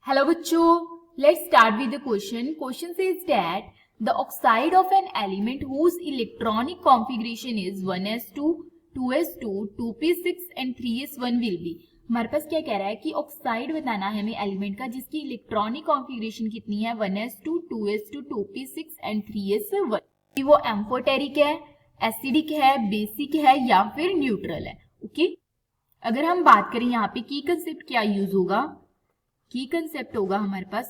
Hello बच्चों, let's start with the question. Question says that the oxide of an element whose electronic configuration is 1s2, 2s2, 2p6 and 3s1 will be. हमारे पास क्या कह रहा है कि oxide बताना है हमें एलिमेंट का जिसकी इलेक्ट्रॉनिक कॉन्फ़िगरेशन कितनी है 1s2, 2s2, 2p6 and 3s1. कि वो एम्फोटेरिक है, एसिडिक है, बेसिक है या फिर न्यूट्रल है. ओके, अगर हम बात करें यहाँ पे की कंसेप्ट क्या यूज होगा, की कंसेप्ट होगा हमारे पास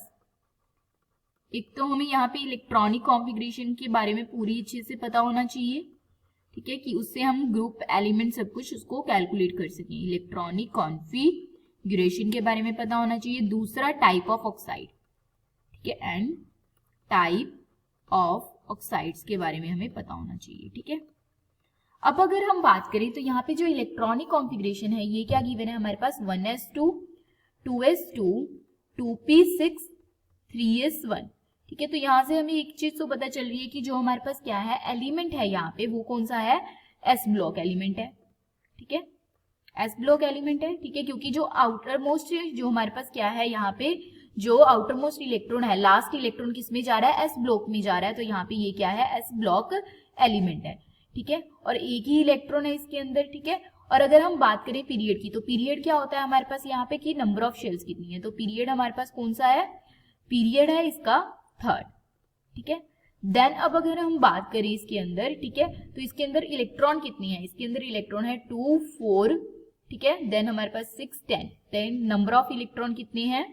एक तो हमें यहाँ पे इलेक्ट्रॉनिक कॉन्फ़िगरेशन के बारे में पूरी अच्छे से पता होना चाहिए, ठीक है, कि उससे हम ग्रुप एलिमेंट सब कुछ उसको कैलकुलेट कर सकें. इलेक्ट्रॉनिक कॉन्फ़िगरेशन के बारे में पता होना चाहिए. दूसरा टाइप ऑफ ऑक्साइड, ठीक है, एंड टाइप ऑफ ऑक्साइड्स के बारे में हमें पता होना चाहिए. ठीक है, अब अगर हम बात करें तो यहाँ पे जो इलेक्ट्रॉनिक कॉन्फ़िगरेशन है ये क्या गिवन है हमारे पास 1s2, 2s2, 2p6, 3s1. ठीक है, तो यहां से हमें एक चीज तो पता चल रही है कि जो हमारे पास क्या है एलिमेंट है यहाँ पे वो कौन सा है, एस ब्लॉक एलिमेंट है. ठीक है, एस ब्लॉक एलिमेंट है. ठीक है, क्योंकि जो आउटर मोस्ट जो हमारे पास क्या है यहाँ पे जो आउटर मोस्ट इलेक्ट्रॉन है, लास्ट इलेक्ट्रॉन किस में जा रहा है, एस ब्लॉक में जा रहा है. तो यहाँ पे ये क्या है, एस ब्लॉक एलिमेंट है. ठीक है, और एक ही इलेक्ट्रॉन है इसके अंदर. ठीक है, और अगर हम बात करें पीरियड की तो पीरियड क्या होता है हमारे पास यहाँ पे कि नंबर ऑफ शेल्स कितनी है. तो पीरियड हमारे पास कौन सा है, पीरियड है इसका 3rd. ठीक है, देन अब अगर हम बात करें इसके अंदर, ठीक है, तो इसके अंदर इलेक्ट्रॉन कितनी है, इसके अंदर इलेक्ट्रॉन है 2, 4. ठीक है, देन हमारे पास 6, 10. देन नंबर ऑफ इलेक्ट्रॉन कितने हैं,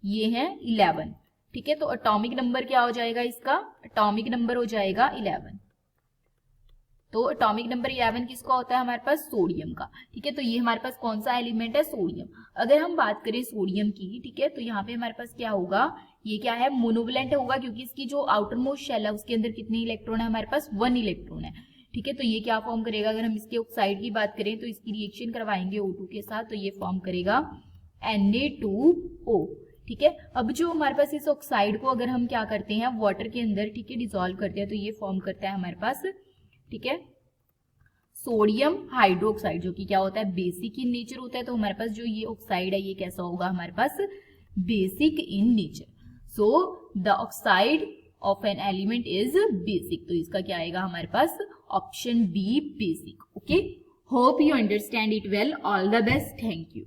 ये है 11. ठीक है, तो एटॉमिक नंबर क्या हो जाएगा इसका, एटॉमिक नंबर हो जाएगा 11. तो एटॉमिक नंबर 11 किसका होता है हमारे पास, सोडियम का. ठीक है, तो ये हमारे पास कौन सा एलिमेंट है, सोडियम. अगर हम बात करें सोडियम की, ठीक है, तो यहाँ पे हमारे पास क्या होगा, ये क्या है, मोनोवैलेंट होगा क्योंकि इसकी जो आउटर मोस्ट शेल है उसके अंदर कितने इलेक्ट्रॉन है हमारे पास, 1 इलेक्ट्रॉन है. ठीक है, तो ये क्या फॉर्म करेगा, अगर हम इसके ऑक्साइड की बात करें तो इसकी रिएक्शन करवाएंगे O2 के साथ तो ये फॉर्म करेगा Na2O. ठीक है, अब जो हमारे पास इस ऑक्साइड को अगर हम क्या करते हैं वाटर के अंदर, ठीक है, डिसॉल्व करते हैं तो ये फॉर्म करता है हमारे पास, ठीक है, सोडियम हाइड्रोक्साइड, जो कि क्या होता है, बेसिक इन नेचर होता है. तो हमारे पास जो ये ऑक्साइड है ये कैसा होगा हमारे पास, basic in nature. So the oxide of an element is basic. तो इसका क्या आएगा हमारे पास, option B, basic. Okay, hope you understand it well. All the best. Thank you.